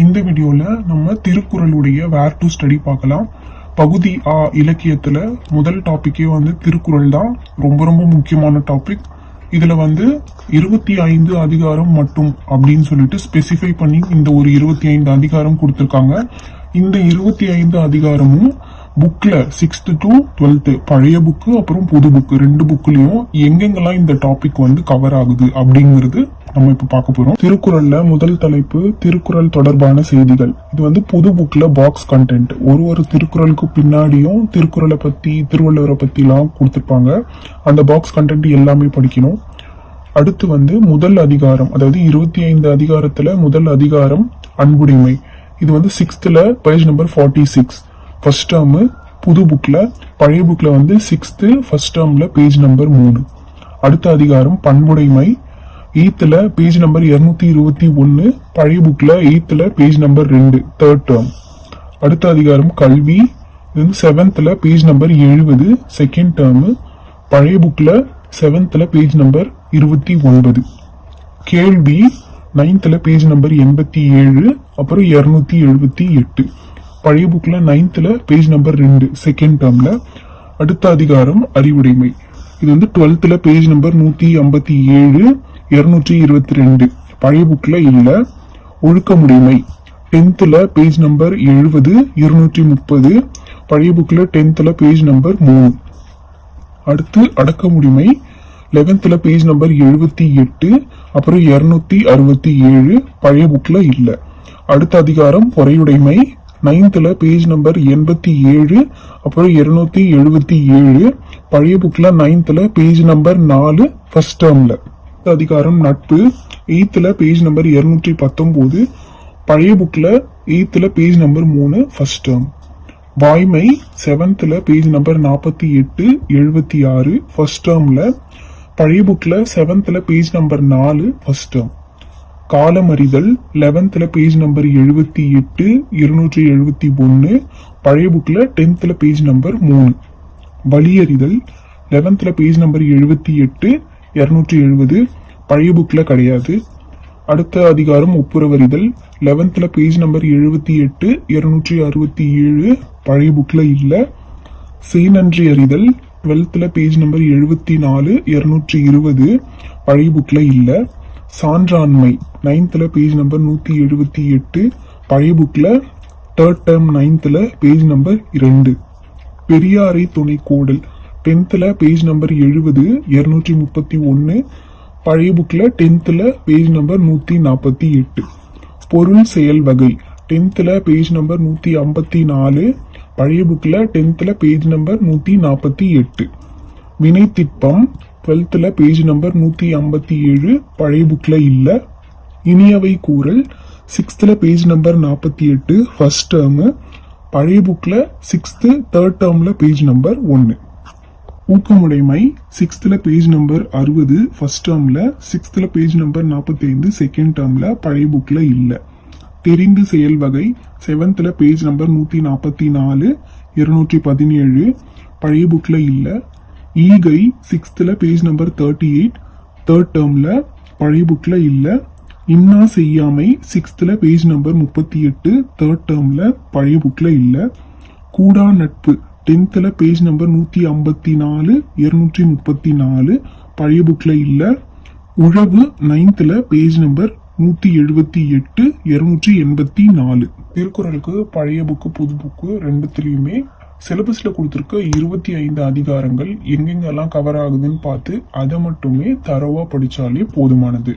இந்த வீடியோல நம்ம திருக்குறளுடைய வேர் டு ஸ்டடி பார்க்கலாம். பகுதி ஆ இலக்கியத்துல முதல் டாபிக்கே திருக்குறள் தான். ரொம்ப ரொம்ப முக்கியமான டாபிக். இதுல 25 அதிகாரம் மட்டும் அப்படின்னு சொல்லிட்டு ஸ்பெசிஃபை பண்ணி இந்த ஒரு 25 அதிகாரம் கொடுத்திருக்காங்க. இந்த 25 அதிகாரமும் புக்ல 6th to 12th பழைய புக்கு அப்புறம் புது புக்கு ரெண்டு புக்லயும் எங்கெங்கெல்லாம் இந்த டாபிக் கவர் ஆகுது அப்படிங்கிறது நம்ம இப்ப பார்க்க போறோம். திருக்குறள்ல முதல் தலைப்பு திருக்குறள் தொடர்பான செய்திகள். இது புது புக்ல பாக்ஸ் கண்டென்ட். ஒரு திருக்குறளுக்கு பின்னாடியும் திருக்குறளை பத்தி திருவள்ளுவரை பத்தி எல்லாம் கொடுத்திருப்பாங்க. அந்த பாக்ஸ் கண்டென்ட் எல்லாமே படிக்கணும். அடுத்து முதல் அதிகாரம், அதாவது 25 அதிகாரத்துல முதல் அதிகாரம் அன்புடைமை. இது 6th page number 46 first term. புது புக்ல பழைய புக்ல 6th ஃபர்ஸ்ட் டேர்ம்ல பேஜ் நம்பர் 3. அடுத்த அதிகாரம் பண்புடைமை. 8th பேஜ் நம்பர் 221, பழைய புக்ல 8th page number 2 third term. அடுத்த அதிகாரம் கல்வி. 7th page number 70 second term. பழைய புக்ல 7th பேஜ் நம்பர் 29. கேள்வி 9th பேஜ் நம்பர் 87 அப்புறம் 278. பழைய புக்ல 9th பேஜ் நம்பர் 2 செகண்ட் டேர்ம்ல. அடுத்த அதிகாரம் அறிவுடைமை. இது 12th பேஜ் நம்பர் 157 222 பழைய புக்ல இல்ல. ஒழுக்கமுடைமை 10th பேஜ் நம்பர் 70 230 பழைய புக்ல 10th பேஜ் நம்பர் 3. அடுத்து அடக்கமுடைமை 11th பேஜ் நம்பர் 78 அப்புறம் 267 பழைய புக்ல இல்ல. அடுத்த அதிகாரம் பொறையுடைமை 9th பேஜ் நம்பர் 87 அப்புறம் 277 பழைய புக்ல 9th பேஜ் நம்பர் 4 ஃபர்ஸ்ட் டேர்ம்ல. அதிகாரம் நட்பு 8th பேஜ் நம்பர் 219 பழைய புக்ல 8th page number 3 first term. வாய்மை 7th பேஜ் நம்பர் 48 76 ஃபர்ஸ்ட் டேர்ம்ல. பழைய புக்ல 7th page number 4 first term. காலமறிதல் 11th பேஜ் நம்பர் 78 271 பழைய புக்ல 10th பேஜ் நம்பர் 3. வலியறிதல் 11th பேஜ் நம்பர் 78 270 பழைய புக்ல கிடையாது. அடுத்த அதிகாரம் ஒப்புரவறிதல் 11th பேஜ் நம்பர் 78 267 பழைய புக்ல இல்ல. செய்நன்றி அறிதல் 12th பேஜ் நம்பர் 74 220 பழைய புக்ல இல்ல. சான்றாண்மை 9th பேஜ் நம்பர் 178 பழைய புக்ல third term 9th page number 2. பெரியாரை துணை கோடல் 10th பேஜ் நம்பர் 70 231 பழைய புக்ல 10th பேஜ் நம்பர் 148. பொருள் செயல் வகை 10th பேஜ் நம்பர் 154 பழைய புக்ல 10th பேஜ் நம்பர் 148. வினை திட்பம் 12th பேஜ் நம்பர் 157 பழைய புக்ல இல்ல. இனியவை கூறல் 6th page number 48 first term. பழைய புக்ல 6th தேர்ட் டேர்ம்ல பேஜ் நம்பர் 1. ஊக்கமுடைமை 6th பேஜ் நம்பர் 60 ஃபர்ஸ்ட் டேர்ம்ல. 6th பேஜ் நம்பர் 45 செகண்ட் டேர்ம்ல பழைய புக்ல இல்ல. தெரிந்து செயல் வகை 7th பேஜ் நம்பர் 144 217 பழைய புக்ல இல்ல. ஈகை 6th பேஜ் நம்பர் 38 தேர்ட் டேர்ம்ல பழைய புக்ல இல்ல. இன்னா செய்யாமை 6th பேஜ் நம்பர் 38 தேர்ட் டேர்ம்ல பழைய புக்ல இல்ல. கூடா நட்பு 10th பேஜ் நம்பர் 154 234 பழைய புக்ல இல்ல. உழவு 9th பேஜ் நம்பர் 178 284. திருக்குறளுக்கு பழைய புக்கு புது புக்கு ரெண்டுத்திலயுமே சிலபஸ்ல கொடுத்திருக்க 25 அதிகாரங்கள் எங்கெங்கெல்லாம் கவர் ஆகுதுன்னு பார்த்து அதை மட்டுமே தரவா படிச்சாலே போதுமானது.